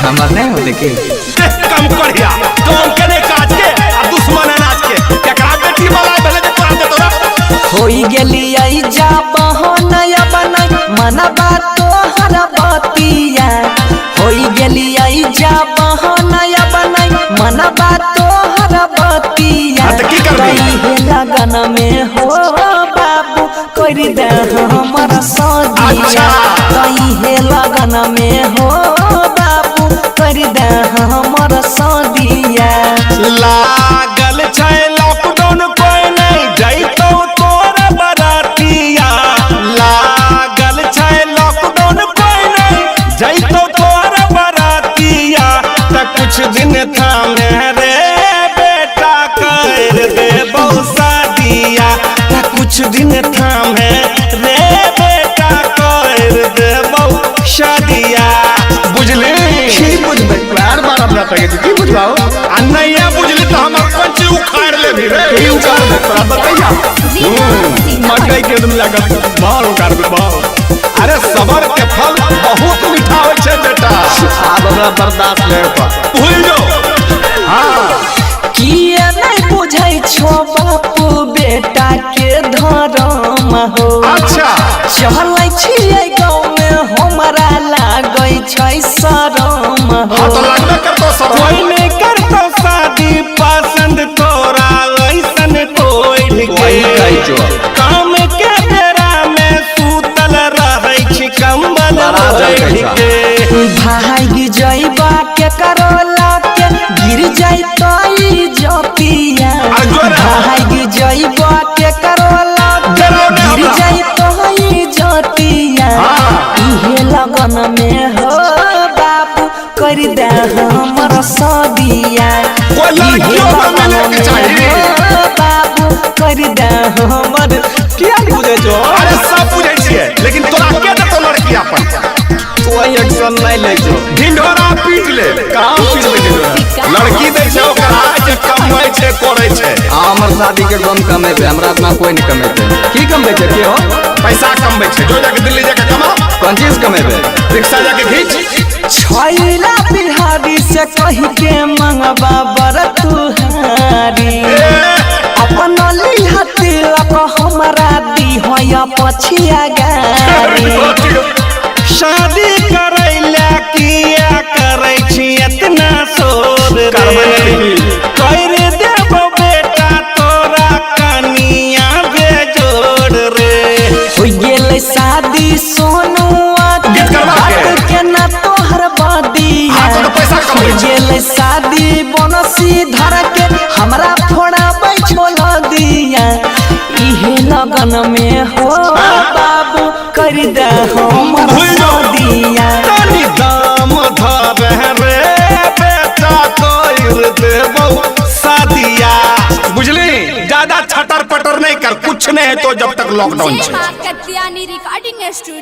हमार नहीं हो देखी कम करिया तुम कने काज के आ दुश्मन अनाज के केकरा बेटी मलाई भेले जे तोरा दे तोरा होई गेली आई जा बहनया बनाई मनबा तोहर बतिया होई गेली आई जा बहनया बनाई मनबा तोहर बतिया कई लगन में हो बाबू कर दे हमर सदिया कई लगन में हो बाबू कर दे हमर सदिया लागल छै लॉकडाउन कोई नहीं जइतो तोर बरातिया लागल छै लॉकडाउन कोई नहीं जइतो तोर बरातिया त कुछ दिन थामे रे बेटा कर दे बहु दिया त कुछ दिन थामे रे बेटा कर दे बहु शादिया बुझली की बुझबे बार बार अपना तके की बुझबाओ आ नहीं बुझली तो हमर पंची उखाड़ ले भी रे की उखाड़ दे तोरा बतैया मकई के तुम लागत बाल उखाड़ दे बाल अरे सबर के फल बहुत मीठा होय छै बेटा आप हमरा बर्दाश्त ले पा भूल जो हां किए नहीं बुझै छो बापू बेटा के धर्म हो अच्छा चलै छियै गाँव में हमरा लागै छै शरम हो हां तो लगबे करतो सब कोई नहीं करतो शादी पसंद तोरा ऐसन कोई कहि जो काम के बेरा में सूतल रहै छी कंबल के भाग जइबा के करोला के गिर जइतई जपिया भाग जइबा के करोला के गिर जइतई जपिया इहे लगन में हो बाबू कर दे हमर सदिया कोई लड़कियों को मिले के चाहिए बाबू कर दे हमर क्या बुझे जो अरे सब बुझे छिए लेकिन तोरा के देतो लड़की अपन कोई एक्शन नहीं ले जो ढिंढोरा पीट ले कहां पीट ले ढिंढोरा लड़की दे छै ओकरा जे कमाई छै करे छै हमर शादी के गम कमेबे हमरा इतना कोई नहीं कमेबे की कमबे छै की हो पैसा कमबै छै जो जाके दिल्ली जाके कमा कौन चीज कमेबे रिक्शा जाके खींच छैला बिहारी से कही के मंगबा बर तुहारी अपन लिहती लक हमरा दी होया पछिया गारी शादी करैला किया करै छी इतना शोर रे कर देबो बेटा तोरा कनिया बेजोड़ रे हो गेलै शादी सोनुआ के ना तोहर बदिया हो गेलै शादी बनसी धर के हमरा फोड़ा बैठोल दिया इहे लगन में हो बाबू कर दे हमर सदिया तनी दाम धरे रे बेटा कर देबो शादिया बुझली ज्यादा छटर पटर नहीं कर कुछ नहीं है तो जब तक लॉकडाउन जय है मां कत्यानी रिकॉर्डिंग स्टूडियो।